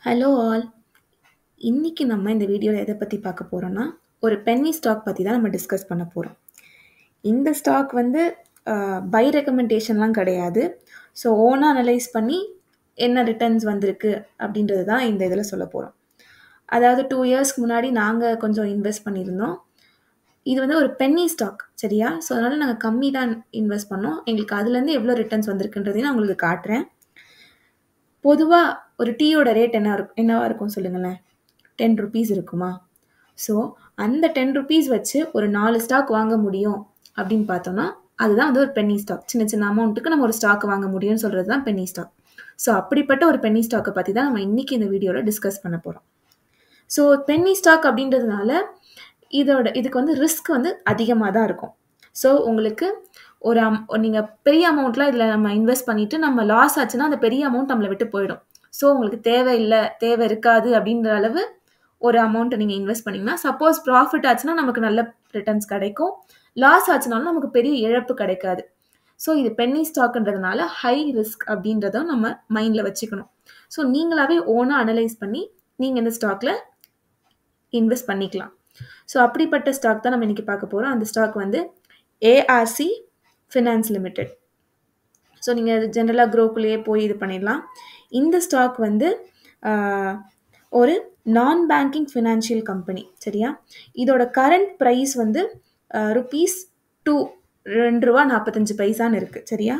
Hello all. இன்னைக்கு நம்ம இந்த வீடியோவில் எதை பற்றி பார்க்க போகிறோம்னா ஒரு பென்னி ஸ்டாக் பற்றி தான் நம்ம டிஸ்கஸ் பண்ண போகிறோம். இந்த ஸ்டாக் வந்து பை ரெக்கமெண்டேஷன்லாம் கிடையாது. ஸோ ஓனாக அனலைஸ் பண்ணி என்ன ரிட்டர்ன்ஸ் வந்திருக்கு அப்படின்றது தான் இந்த இதில் சொல்ல போகிறோம். அதாவது 2 இயர்ஸ்க்கு முன்னாடி நாங்கள் கொஞ்சம் இன்வெஸ்ட் பண்ணியிருந்தோம். இது வந்து ஒரு பென்னி ஸ்டாக், சரியா? ஸோ அதனால் நாங்கள் கம்மி தான் இன்வெஸ்ட் பண்ணோம். எங்களுக்கு அதுலேருந்து எவ்வளோ ரிட்டர்ன்ஸ் வந்திருக்குன்றதையும் நான் உங்களுக்கு காட்டுறேன். பொதுவாக ஒரு டீயோட ரேட் என்னவா இருக்கும் சொல்லுங்களேன்? 10 ருபீஸ் இருக்குமா? ஸோ அந்த 10 ருபீஸ் வச்சு ஒரு 4 ஸ்டாக் வாங்க முடியும் அப்படின்னு பார்த்தோம்னா அதுதான் வந்து ஒரு பென்னி ஸ்டாக். சின்ன சின்ன அமௌண்ட்டுக்கு நம்ம ஒரு ஸ்டாக் வாங்க முடியும்னு சொல்கிறது தான் பென்னி ஸ்டாக். ஸோ அப்படிப்பட்ட ஒரு பென்னி ஸ்டாக்கை பற்றி தான் நம்ம இன்றைக்கி இந்த வீடியோவில் டிஸ்கஸ் பண்ண போகிறோம். ஸோ பென்னி ஸ்டாக் அப்படின்றதுனால இதுக்கு வந்து ரிஸ்க் வந்து அதிகமாக தான் இருக்கும். ஸோ உங்களுக்கு நீங்கள் பெரிய அமௌண்ட்லாம் இதில் நம்ம இன்வெஸ்ட் பண்ணிவிட்டு நம்ம லாஸ் ஆச்சுன்னா அந்த பெரிய அமௌண்ட் நம்மளை விட்டு போயிடும். ஸோ உங்களுக்கு தேவை இருக்காது அப்படின்ற அளவு ஒரு அமௌண்ட்டை நீங்கள் இன்வெஸ்ட் பண்ணிங்கன்னா, சப்போஸ் ப்ராஃபிட் ஆச்சுன்னா நமக்கு நல்ல ரிட்டர்ன்ஸ் கிடைக்கும், லாஸ் ஆச்சுனாலும் நமக்கு பெரிய இழப்பு கிடைக்காது. ஸோ இது பென்னி ஸ்டாக்ன்றதுனால ஹை ரிஸ்க் அப்படின்றத நம்ம மைண்டில் வச்சுக்கணும். ஸோ நீங்களாவே ஓனாக அனலைஸ் பண்ணி நீங்கள் இந்த ஸ்டாக்கில் இன்வெஸ்ட் பண்ணிக்கலாம். ஸோ அப்படிப்பட்ட ஸ்டாக் தான் நம்ம இன்றைக்கி பார்க்க போகிறோம். அந்த ஸ்டாக் வந்து ஏஆர்சி ஃபினான்ஸ் லிமிடெட். ஸோ நீங்கள் அது ஜென்ரலாக க்ரோக்குள்ளேயே போய் இது பண்ணிடலாம். இந்த ஸ்டாக் வந்து ஒரு நான் பேங்கிங் ஃபினான்ஷியல் கம்பெனி, சரியா? இதோட கரண்ட் ப்ரைஸ் வந்து ருபீஸ் 2.45 இருக்குது, சரியா?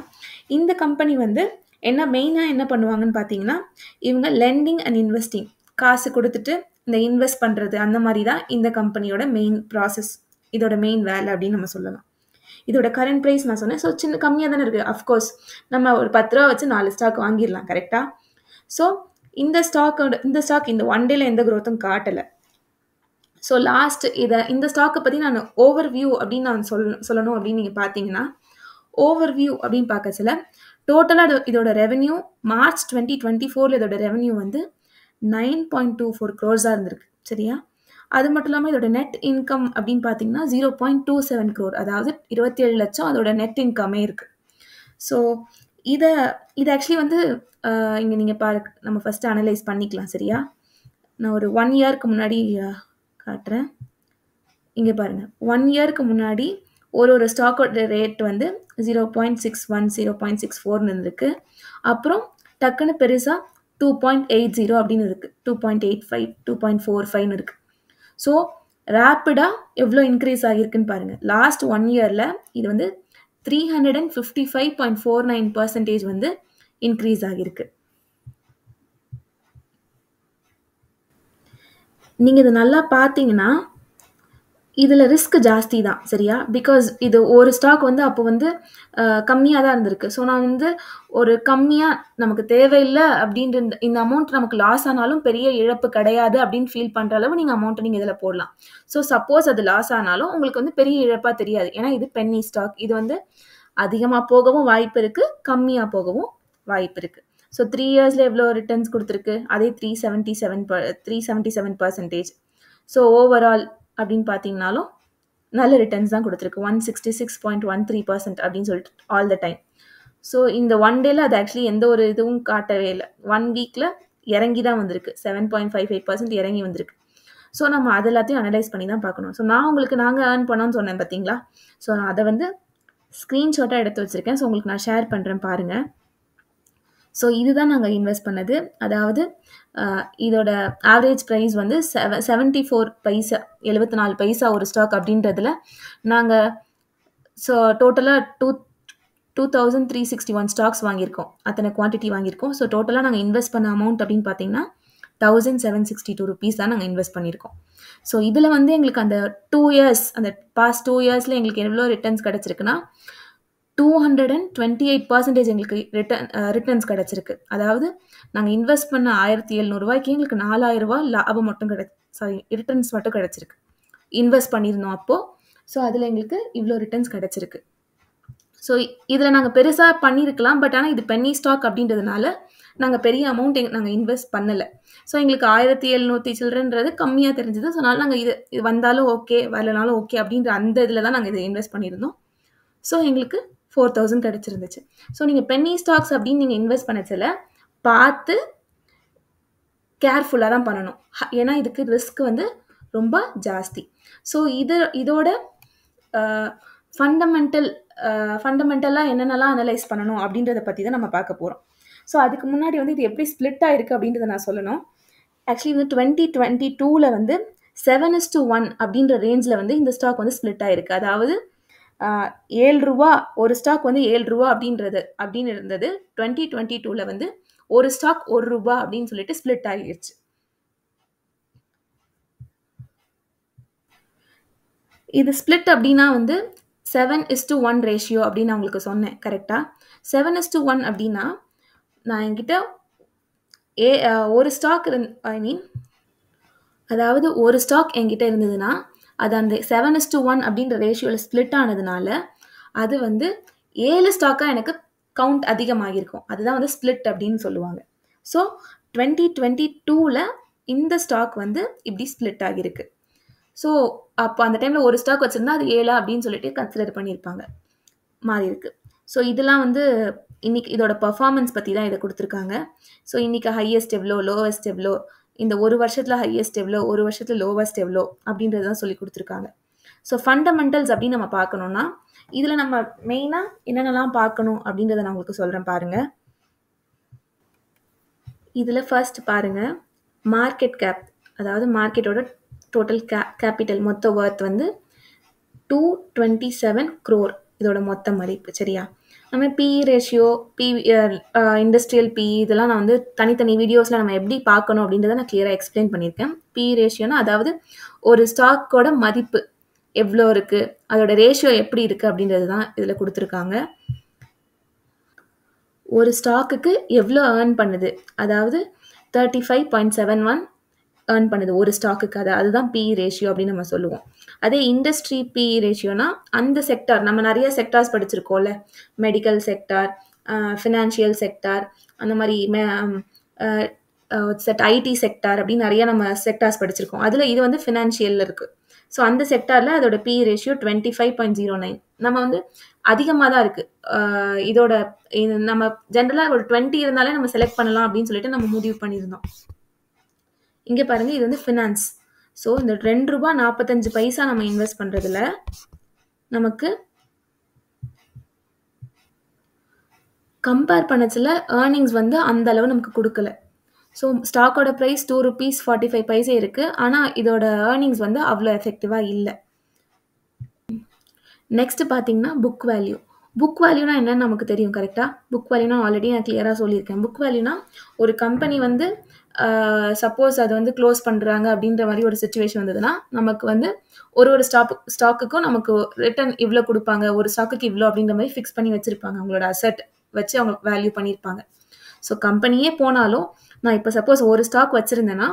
இந்த கம்பெனி வந்து மெயினாக என்ன பண்ணுவாங்கன்னு பார்த்தீங்கன்னா, இவங்க லெண்டிங் அண்ட் இன்வெஸ்டிங், காசு கொடுத்துட்டு இந்த இன்வெஸ்ட் பண்ணுறது, அந்த மாதிரி தான் இந்த கம்பெனியோட மெயின் ப்ராசஸ், இதோட மெயின் வேலை அப்படின்னு நம்ம சொல்லலாம். இதோட கரண்ட் ப்ரைஸ் நான் சொன்னேன். ஸோ சின்ன கம்மியாக தானே இருக்குது. அஃப்கோர்ஸ் நம்ம ஒரு 10 ரூபா வச்சு 4 ஸ்டாக் வாங்கிடலாம், கரெக்டாக? ஸோ இந்த ஸ்டாக் இந்த ஒன் டேல எந்த க்ரோத்தும் காட்டலை. ஸோ இந்த ஸ்டாக்கை பற்றி நான் ஓவர்வியூ அப்படின்னு நான் சொல்லணும் அப்படின்னு நீங்கள் பார்த்தீங்கன்னா, ஓவர்வியூ அப்படின்னு பார்க்க சில டோட்டலாக இதோட ரெவென்யூ மார்ச் 2024 இதோட ரெவென்யூ வந்து 9.24 crores இருந்திருக்கு, சரியா? அது மட்டும் இல்லாமல் இதோட நெட் இன்கம் அப்படின்னு பார்த்தீங்கன்னா 0.27 crore, அதாவது 27 லட்சம் அதோட நெட் இன்கமே இருக்குது. ஸோ இது ஆக்சுவலி வந்து இங்கே நீங்கள் நம்ம ஃபஸ்ட்டு அனலைஸ் பண்ணிக்கலாம், சரியா? நான் ஒரு 1 இயர்க்கு முன்னாடி காட்டுறேன். இங்கே பாருங்கள், 1 இயர்க்கு முன்னாடி ஒரு ஸ்டாக்கோட ரேட் வந்து 0.61 0.64 இருந்திருக்கு. அப்புறம் டக்குன்னு பெருசாக 2.80 அப்படின்னு இருக்குது, 2.85 2.45 இருக்குது. ஸோ ரேப்பிடாக எவ்வளோ இன்க்ரீஸ் ஆகியிருக்குன்னு பாருங்கள். லாஸ்ட் 1 இயரில் இது வந்து 355.49% வந்து இன்க்ரீஸ் ஆகியிருக்கு. நீங்கள் இது நல்லா பார்த்தீங்கன்னா இதில் ரிஸ்க் ஜாஸ்தி தான், சரியா? பிகாஸ் இது ஒரு ஸ்டாக் வந்து அப்போ வந்து கம்மியாக தான் இருந்திருக்கு. ஸோ நான் வந்து ஒரு கம்மியாக நமக்கு தேவையில்லை அப்படின்ற இந்த அமௌண்ட் நமக்கு லாஸ் ஆனாலும் பெரிய இழப்பு கிடையாது அப்படின்னு ஃபீல் பண்ணுற அளவு நீங்கள் அமௌண்ட்டை நீங்கள் இதில் போடலாம். ஸோ சப்போஸ் அது லாஸ் ஆனாலும் உங்களுக்கு வந்து பெரிய இழப்பாக தெரியாது. ஏன்னா இது பென்னி ஸ்டாக். இது வந்து அதிகமாக போகவும் வாய்ப்பு இருக்குது, கம்மியாக போகவும் வாய்ப்பு இருக்குது. ஸோ 3 இயர்ஸில் எவ்வளோ ரிட்டர்ன்ஸ் கொடுத்துருக்கு? அதே 377%. ஸோ ஓவரால் அப்படின்னு பார்த்தீங்கனாலும் நல்ல ரிட்டர்ன்ஸ் தான் கொடுத்துருக்கு, 166.13% அப்படின்னு சொல்லிட்டு ஆல் த டைம். ஸோ இந்த 1 டேல அது ஆக்சுவலி எந்த ஒரு இதுவும் காட்டவே இல்லை. 1 வீக்கில் இறங்கி தான் வந்திருக்கு, 7.55% இறங்கி வந்திருக்கு. ஸோ நம்ம அது எல்லாத்தையும் அனலைஸ் பண்ணி தான் பார்க்கணும். ஸோ நாங்கள் ஏர்ன் பண்ணோன்னு சொன்னேன் பார்த்தீங்களா? ஸோ அதை வந்து ஸ்க்ரீன்ஷாட்டாக எடுத்து வச்சுருக்கேன். ஸோ உங்களுக்கு நான் ஷேர் பண்ணுறேன் பாருங்கள். ஸோ இதுதான் நாங்கள் இன்வெஸ்ட் பண்ணது. அதாவது இதோட ஆவரேஜ் ப்ரைஸ் வந்து 74 பைசா ஒரு ஸ்டாக் அப்படின்றதுல நாங்கள் ஸோ டோட்டலாக 2361 ஸ்டாக்ஸ் வாங்கியிருக்கோம், அத்தனை குவான்டிட்டி வாங்கியிருக்கோம். ஸோ டோட்டலாக நாங்கள் இன்வெஸ்ட் பண்ண அமௌண்ட் அப்படின்னு பார்த்தீங்கன்னா 1762 rupees தான் நாங்கள் இன்வெஸ்ட் பண்ணியிருக்கோம். ஸோ இதில் வந்து எங்களுக்கு அந்த 2 இயர்ஸ், அந்த பாஸ்ட் 2 இயர்ஸில் எங்களுக்கு எவ்வளோ ரிட்டர்ன்ஸ் கிடச்சிருக்குன்னா 228% எங்களுக்கு ரிட்டர்ன்ஸ் கிடச்சிருக்கு. அதாவது நாங்கள் இன்வெஸ்ட் பண்ண 1700 ரூபாய்க்கு எங்களுக்கு 4000 ரூபாய் லாபம் மட்டும் ரிட்டர்ன்ஸ் மட்டும் கிடச்சிருக்கு. இன்வெஸ்ட் பண்ணியிருந்தோம் அப்போது. ஸோ அதில் எங்களுக்கு இவ்வளோ ரிட்டர்ன்ஸ் கிடச்சிருக்கு. ஸோ இதில் நாங்கள் பெருசாக பண்ணியிருக்கலாம், பட் ஆனால் இது பென்னி ஸ்டாக் அப்படின்றதுனால நாங்கள் பெரிய அமௌண்ட் நாங்கள் இன்வெஸ்ட் பண்ணலை. ஸோ எங்களுக்கு 1700 சில்ட்ரன்றது கம்மியாக தெரிஞ்சது. ஸோ அதனால் நாங்கள் இது வந்தாலும் ஓகே, வரலனாலும் ஓகே அப்படின்ற அந்த இதில் தான் நாங்கள் இதை இன்வெஸ்ட் பண்ணியிருந்தோம். ஸோ எங்களுக்கு 4000 கிடச்சிருந்துச்சு. ஸோ நீங்கள் பென்னி ஸ்டாக்ஸ் அப்படின்னு நீங்கள் இன்வெஸ்ட் பண்ணச்சில பார்த்து கேர்ஃபுல்லாக தான் பண்ணணும். ஏன்னா இதுக்கு ரிஸ்க் வந்து ரொம்ப ஜாஸ்தி. ஸோ இதோட ஃபண்டமெண்டலாக என்னென்னலாம் அனலைஸ் பண்ணணும் அப்படின்றத பற்றி தான் நம்ம பார்க்க போகிறோம். ஸோ அதுக்கு முன்னாடி வந்து இது எப்படி ஸ்ப்ளிட் ஆகிருக்கு அப்படின்றத நான் சொல்லணும். ஆக்சுவலி வந்து 2022 வந்து 7:1 அப்படின்ற ரேஞ்சில் வந்து இந்த ஸ்டாக் வந்து ஸ்ப்ளிட் ஆகிருக்கு. அதாவது 7 ரூபா ஒரு ஸ்டாக் வந்து 7 ரூபா அப்படின்னு இருந்தது. 2022 வந்து ஒரு ஸ்டாக் 1 ரூபா அப்படின்னு சொல்லிட்டு ஸ்ப்ளிட் ஆகிடுச்சு. இது ஸ்ப்ளிட் அப்படின்னா வந்து 7:1 ரேஷியோ அப்படின்னு நான் உங்களுக்கு சொன்னேன். கரெக்டாக 7:1 அப்படின்னா நான் என்கிட்ட ஒரு ஸ்டாக் அதாவது ஒரு ஸ்டாக் என்கிட்ட இருந்ததுன்னா அது அந்த 7:1 அப்படின்ற ரேஷியோவில் ஸ்ப்ளிட் ஆனதுனால அது வந்து 7 ஸ்டாக்காக எனக்கு கவுண்ட் அதிகமாகிருக்கும். அதுதான் வந்து ஸ்ப்ளிட் அப்படின்னு சொல்லுவாங்க. ஸோ 2022 இந்த ஸ்டாக் வந்து இப்படி ஸ்ப்ளிட் ஆகிருக்கு. ஸோ அப்போ அந்த டைமில் ஒரு ஸ்டாக் வச்சுருந்தா அது 7 அப்படின்னு சொல்லிட்டு கன்சிடர் பண்ணியிருப்பாங்க. மாறி இருக்கு. ஸோ இதெல்லாம் வந்து இன்னைக்கு இதோட பர்ஃபார்மன்ஸ் பற்றி தான் இதை கொடுத்துருக்காங்க. ஸோ இன்னைக்கு ஹையஸ்ட் எவ்வளோ, லோவஸ்ட் எவ்வளோ, இந்த ஒரு வருஷத்தில் ஹையஸ்ட் எவ்வளோ, ஒரு வருஷத்தில் லோவஸ்ட் எவ்வளோ அப்படின்றது தான் சொல்லி கொடுத்துருக்காங்க. ஸோ ஃபண்டமெண்டல்ஸ் அப்படின்னு நம்ம பார்க்கணுன்னா இதில் நம்ம மெயினாக என்னென்னலாம் பார்க்கணும் அப்படின்றத நான் உங்களுக்கு சொல்கிறேன் பாருங்கள். இதில் ஃபர்ஸ்ட் பாருங்கள், மார்க்கெட் கேப், அதாவது மார்க்கெட்டோட டோட்டல் கேபிட்டல் மொத்த ஒர்த் வந்து 227 crore இதோட மொத்த மதிப்பு. சரியா? நம்ம பிஇ ரேஷியோ, இண்டஸ்ட்ரியல் பிஇ இதெல்லாம் நான் வந்து தனித்தனி வீடியோஸில் நம்ம எப்படி பார்க்கணும் அப்படின்றத நான் கிளியராக எக்ஸ்பிளைன் பண்ணியிருக்கேன். பிஇ ரேஷியோனா அதாவது ஒரு ஸ்டாக்கோட மதிப்பு எவ்வளோ இருக்குது, அதோட ரேஷியோ எப்படி இருக்குது அப்படின்றது தான் இதில் கொடுத்துருக்காங்க. ஒரு ஸ்டாக்குக்கு எவ்வளோ ஏர்ன் பண்ணுது, அதாவது 35.71 ஏர்ன் பண்ணுது ஒரு ஸ்டாக்குக்கு, அதுதான் பிஇ ரேஷியோ அப்படின்னு நம்ம சொல்லுவோம். அதே இண்டஸ்ட்ரி பிஇ ரேஷியோனா அந்த செக்டார், நம்ம நிறைய செக்டார்ஸ் படிச்சிருக்கோம்ல, மெடிக்கல் செக்டார், ஃபினான்ஷியல் செக்டார், அந்த மாதிரி ஐடி செக்டார் அப்படின்னு நிறைய நம்ம செக்டார்ஸ் படிச்சிருக்கோம். அதில் இது வந்து ஃபினான்ஷியலில் இருக்குது. ஸோ அந்த செக்டாரில் அதோட பிஇ ரேஷியோ 25.09. நம்ம வந்து அதிகமாக தான் இருக்குது. இதோட நம்ம ஜென்ரலாக ஒரு 20 இருந்தாலே நம்ம செலக்ட் பண்ணலாம் அப்படின்னு சொல்லிட்டு நம்ம முடிவு பண்ணியிருந்தோம். இங்கே பாருங்கள், இது வந்து ஃபினான்ஸ். ஸோ இந்த 2 ரூபா 45 பைசா நம்ம இன்வெஸ்ட் பண்ணுறதுல நமக்கு கம்பேர் பண்ணச்சில் ஏர்னிங்ஸ் வந்து அந்த அளவு நமக்கு கொடுக்கல. ஸோ ஸ்டாக்கோட ப்ரைஸ் 2 rupees 45 பைசே இருக்குது, ஆனால் இதோட ஏர்னிங்ஸ் வந்து அவ்வளோ எஃபெக்டிவாக இல்லை. நெக்ஸ்ட் பார்த்தீங்கன்னா புக் வேல்யூ. புக் வேல்யூனா என்னன்னு நமக்கு தெரியும் கரெக்டாக? புக் வேல்யூனா ஆல்ரெடி நான் கிளியராக சொல்லியிருக்கேன். புக் வேல்யூனா ஒரு கம்பெனி வந்து சப்போஸ் அதை வந்து க்ளோஸ் பண்ணுறாங்க அப்படின்ற மாதிரி ஒரு சுச்சுவேஷன் வந்ததுன்னா நமக்கு வந்து ஒரு ஸ்டாக்குக்கும் நமக்கு ரிட்டர்ன் இவ்வளோ கொடுப்பாங்க, ஒரு ஸ்டாக்குக்கு இவ்வளோ அப்படின்ற மாதிரி ஃபிக்ஸ் பண்ணி வச்சுருப்பாங்க. அவங்களோட அசெட் வச்சு அவங்க வேல்யூ பண்ணியிருப்பாங்க. ஸோ கம்பெனியே போனாலும் நான் இப்போ சப்போஸ் ஒரு ஸ்டாக் வச்சுருந்தேன்னா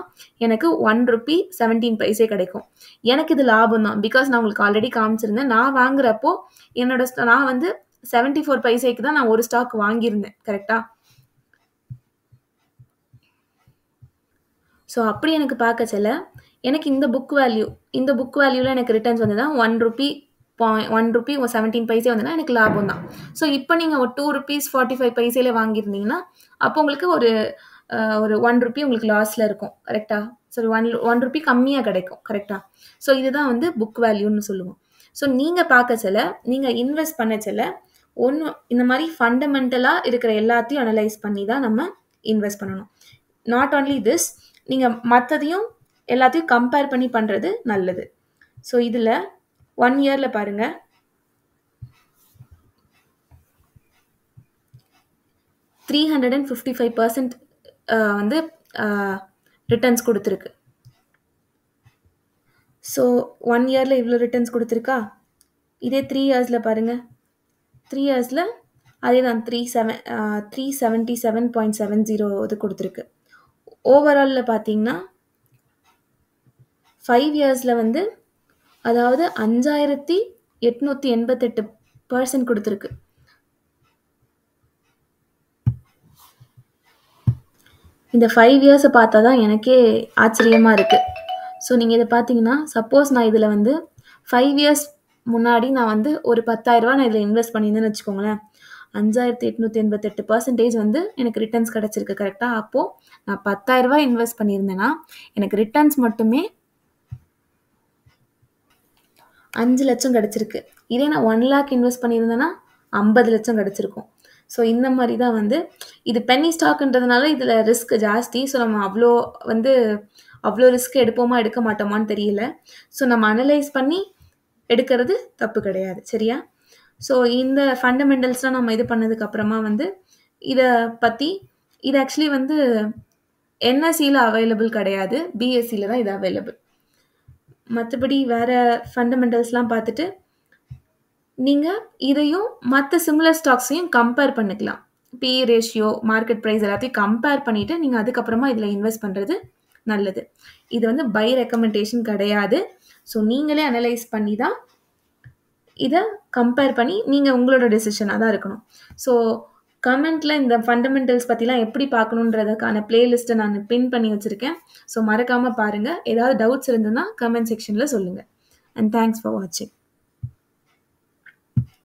எனக்கு 1 rupee 17 பைசே கிடைக்கும். எனக்கு இது லாபம் தான். பிகாஸ் நான் உங்களுக்கு ஆல்ரெடி காமிச்சிருந்தேன், நான் வாங்குறப்போ நான் வந்து 74 பைசேக்கு தான் நான் ஒரு ஸ்டாக் வாங்கியிருந்தேன். கரெக்டாக? ஸோ அப்படி எனக்கு பார்க்க சொல்ல எனக்கு இந்த புக் வேல்யூவில் எனக்கு ரிட்டர்ன்ஸ் வந்து தான் 1 rupee 17 பைசே வந்ததுன்னா எனக்கு லாபம் தான். ஸோ இப்போ நீங்கள் ஒரு 2 rupees 45 பைசேல வாங்கியிருந்தீங்கன்னா அப்போ உங்களுக்கு ஒரு 1 rupee உங்களுக்கு லாஸில் இருக்கும். கரெக்டாக? ஸோ 1 rupee கம்மியாக கிடைக்கும். கரெக்டாக? ஸோ இதுதான் வந்து புக் வேல்யூன்னு சொல்லுவோம். ஸோ நீங்கள் பார்க்க சொல்ல, நீங்கள் இன்வெஸ்ட் பண்ண சொல்ல இந்த மாதிரி ஃபண்டமெண்டலாக இருக்கிற எல்லாத்தையும் அனலைஸ் பண்ணி தான் நம்ம இன்வெஸ்ட் பண்ணணும். நாட் ஓன்லி திஸ், நீங்கள் மற்றதையும் எல்லாத்தையும் கம்பேர் பண்ணி பண்ணுறது நல்லது. ஸோ இதில் 1 yearல பாருங்கள், 355% வந்து ரிட்டர்ன்ஸ் கொடுத்துருக்கு. ஸோ 1 yearல இவ்வளோ ரிட்டர்ன்ஸ் கொடுத்துருக்கா. இதே 3 yearsல பாருங்கள், 3 yearsல அதே தான் 377.70 இது கொடுத்துருக்கு. ஓவராலில் பார்த்தீங்கன்னா 5 yearsல வந்து அதாவது 5888% கொடுத்துருக்கு. இந்த 5 yearsை பார்த்தா தான் எனக்கே ஆச்சரியமாக இருக்குது. ஸோ நீங்கள் இதை பார்த்தீங்கன்னா சப்போஸ் நான் இதில் வந்து 5 years முன்னாடி நான் வந்து ஒரு 10,000 ரூபா நான் இதில் இன்வெஸ்ட் பண்ணியிருந்தேன்னு வச்சுக்கோங்களேன். 5888% வந்து எனக்கு ரிட்டர்ன்ஸ் கிடச்சிருக்கு கரெக்டாக. அப்போது நான் 10,000 இன்வெஸ்ட் பண்ணியிருந்தேன்னா எனக்கு ரிட்டர்ன்ஸ் மட்டுமே 5 லட்சம் கிடச்சிருக்கு. இதே நான் 1 லேக் இன்வெஸ்ட் பண்ணியிருந்தேன்னா 50 லட்சம் கிடச்சிருக்கும். ஸோ இந்த மாதிரி தான் வந்து இது பென்னி ஸ்டாக்ன்றதுனால இதில் ரிஸ்க் ஜாஸ்தி. ஸோ நம்ம அவ்வளோ ரிஸ்க் எடுப்போமா எடுக்க மாட்டோமான்னு தெரியல. ஸோ நம்ம அனலைஸ் பண்ணி எடுக்கிறது தப்பு கிடையாது, சரியா? ஸோ இந்த ஃபண்டமெண்டல்ஸ்லாம் நம்ம இது பண்ணதுக்கப்புறமா வந்து இதை பற்றி இது ஆக்சுவலி வந்து என்எஸ்சியில் அவைலபிள் கிடையாது, பிஎஸ்சியில் தான் இது அவைலபிள். மற்றபடி வேறு ஃபண்டமெண்டல்ஸ்லாம் பார்த்துட்டு நீங்கள் இதையும் மற்ற சிமிலர் ஸ்டாக்ஸையும் கம்பேர் பண்ணிக்கலாம். பிஇ ரேஷியோ, மார்க்கெட் ப்ரைஸ் எல்லாத்தையும் கம்பேர் பண்ணிவிட்டு நீங்கள் அதுக்கப்புறமா இதில் இன்வெஸ்ட் பண்ணுறது நல்லது. இது வந்து பை ரெக்கமெண்டேஷன் கிடையாது. ஸோ நீங்களே அனலைஸ் பண்ணி தான் இதை கம்பேர் பண்ணி நீங்கள் உங்களோட டெசிஷனாக தான் இருக்கணும். ஸோ கமெண்ட்டில் இந்த ஃபண்டமெண்டல்ஸ் பற்றிலாம் எப்படி பார்க்கணுன்றதுக்கான பிளேலிஸ்ட்டை நான் பின் பண்ணி வச்சுருக்கேன். ஸோ மறக்காமல் பாருங்கள். ஏதாவது டவுட்ஸ் இருந்ததுன்னா கமெண்ட் செக்ஷனில் சொல்லுங்கள். அண்ட் தேங்க்ஸ் ஃபார் வாட்சிங்.